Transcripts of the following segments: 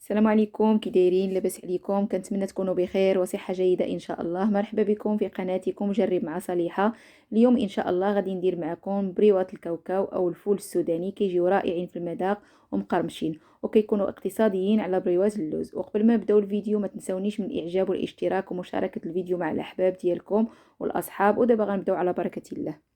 السلام عليكم، كي دايرين؟ لاباس عليكم؟ كنتمنى تكونوا بخير وصحه جيده ان شاء الله. مرحبا بكم في قناتكم جرب مع صليحه. اليوم ان شاء الله غادي ندير معكم بريوات الكاوكاو او الفول السوداني، كيجيو رائعين في المذاق ومقرمشين وكيكونوا اقتصاديين على بريوات اللوز. وقبل ما نبداو الفيديو ما تنسونيش من الاعجاب والاشتراك ومشاركه الفيديو مع الاحباب ديالكم والاصحاب. ودابا غنبداو على بركه الله.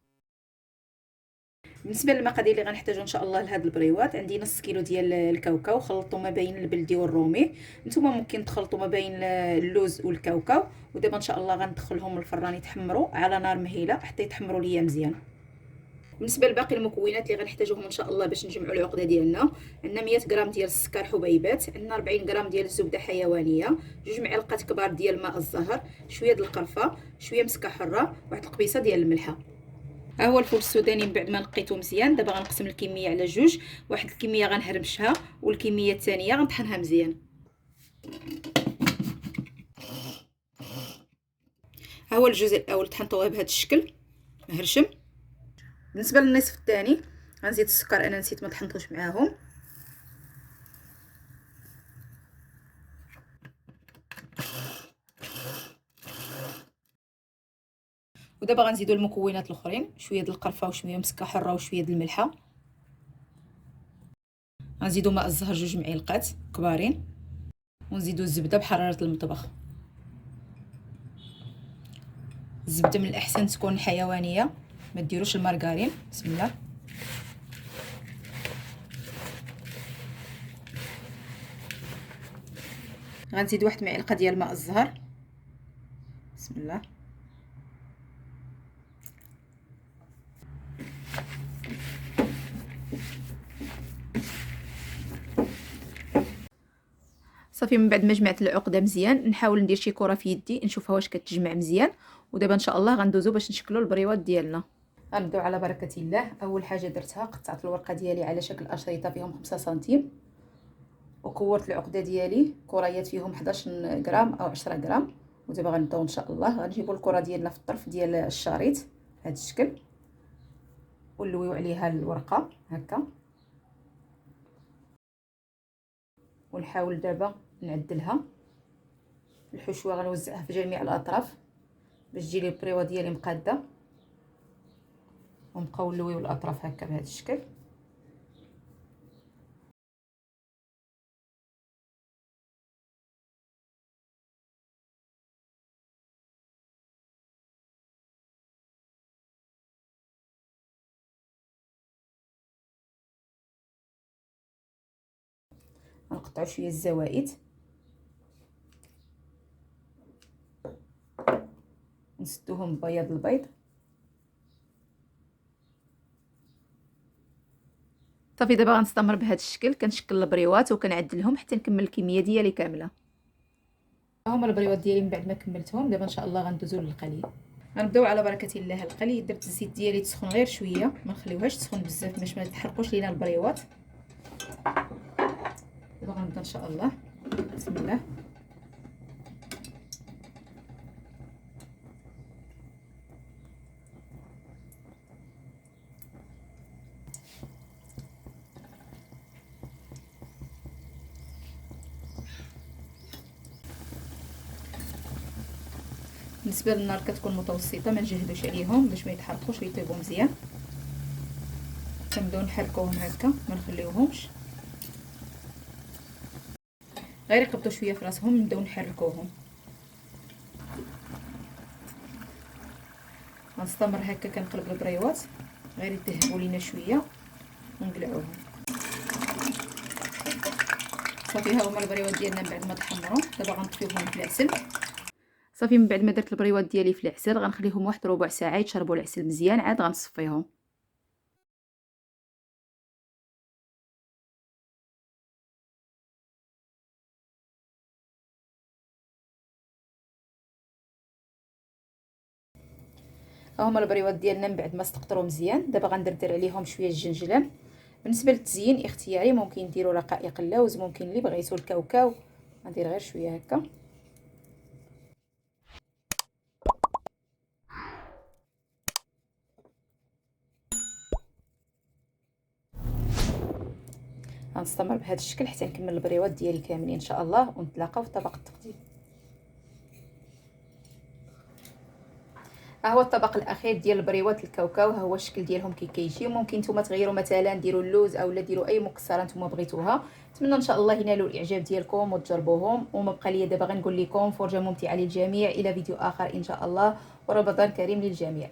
بالنسبه للمقادير اللي غنحتاجو ان شاء الله لهاد البريوات، عندي نص كيلو ديال الكاوكاو خلطته ما بين البلدي والرومي. نتوما ممكن تخلطوا ما بين اللوز والكاوكاو. ودابا ان شاء الله غندخلهم الفران يتحمروا على نار مهيله حتى يتحمروا ليا مزيان. بالنسبه لباقي المكونات اللي غنحتاجوهم ان شاء الله باش نجمعوا العقده ديالنا، عندنا 100 غرام ديال السكر حبيبات، عندنا 40 غرام ديال الزبده حيوانيه، 2 معالق كبار ديال ماء الزهر، شويه د القرفه، شويه مسكه حره، واحد القبيصه ديال الملحه. ها هو الفول السوداني من بعد ما نقيته مزيان. دابا غنقسم الكميه على جوج، واحد الكميه غنهرمشها والكميه الثانيه غنطحنها مزيان. ها هو الجزء الاول طحنته بهذا الشكل مهرشم. بالنسبه للنصف الثاني غنزيد السكر، انا نسيت ما طحنتوش معاهم. ودابا غنزيدوا المكونات الاخرين، شويه د القرفه وشويه مسكه حره وشويه د الملحه. غنزيدوا ماء الزهر 2 معالق كبارين، ونزيدوا الزبده بحراره المطبخ. الزبده من الاحسن تكون حيوانيه، ما ديروش المارغرين. بسم الله. غنزيد واحد معلقه ديال ماء الزهر. بسم الله. صافي، من بعد ما جمعت العقده مزيان نحاول ندير شي كره في يدي نشوفها واش كتجمع مزيان. ودابا ان شاء الله غندوزو باش نشكلوا البريوات ديالنا. غنبداو على بركه الله. اول حاجه درتها قطعت الورقه ديالي على شكل اشرطه فيهم 5 سنتيم، وكورت العقده ديالي كريات فيهم 11 غرام او 10 غرام. ودابا غنبداو ان شاء الله غنجيبوا الكره ديالنا في الطرف ديال الشريط بهذا الشكل، ونلويو عليها الورقه هكا، ونحاول دابا نعدلها. الحشوه غنوزعها في جميع الاطراف باش تجي لي البريوه ديالي مقاده، ونبقاو نلويو الاطراف هكا بهذا الشكل. غنقطعوا شويه الزوائد، نسدوهم ببياض البيض. صافي، دابا غنستمر بهذا الشكل كنشكل البريوات وكنعدلهم حتى نكمل الكميه ديالي كامله. هما البريوات ديالي من بعد ما كملتهم. دابا ان شاء الله غندوزو للقلي. غنبداو على بركه الله. القلي درت الزيت ديالي تسخن غير شويه، ما نخليوهاش تسخن بزاف باش ما تحرقوش لينا البريوات. دابا غنبدا ان شاء الله. بسم الله. بالنسبه للنار كتكون متوسطه، ما نجهدوش عليهم باش ما يتحرقوش ويطيبوا مزيان. كنبداو نحركوهم هكا ما نخليوهمش، غير يقبطوا شويه في راسهم نبداو نحركوهم. غنستمر هكا كنقلب البريوات غير يذهبوا لينا شويه ونقلعوهم. صافي، ها هما البريوات ديالنا من بعد ما تحمروا. دابا غنطفيوهم في العسل. صافي، من بعد ما درت البريوات ديالي في العسل غنخليهم واحد ربع ساعه يتشربوا العسل مزيان، عاد غنصفيهم. ها هما البريوات ديالنا من بعد ما استقطروا مزيان. دابا غندردر عليهم شويه الجنجلان. بالنسبه للتزيين اختياري، ممكن ديروا رقائق اللوز، ممكن اللي بغيتو الكاوكاو. غندير غير شويه هكا. غنستمر بهذا الشكل حتى نكمل البريوات ديالي كاملين ان شاء الله، ونتلاقاو في طبق التقديم. ها هو الطبق الاخير ديال البريوات الكاوكاو، ها هو الشكل ديالهم كي كيجي. ممكن نتوما تغيروا مثلا ديروا اللوز اولا ديروا اي مكسرات نتوما بغيتوها. نتمنى ان شاء الله ينالوا الاعجاب ديالكم وتجربوهم. وما بقى لي دابا غنقول لكم فرجه ممتعه للجميع، الى فيديو اخر ان شاء الله، ورمضان كريم للجميع.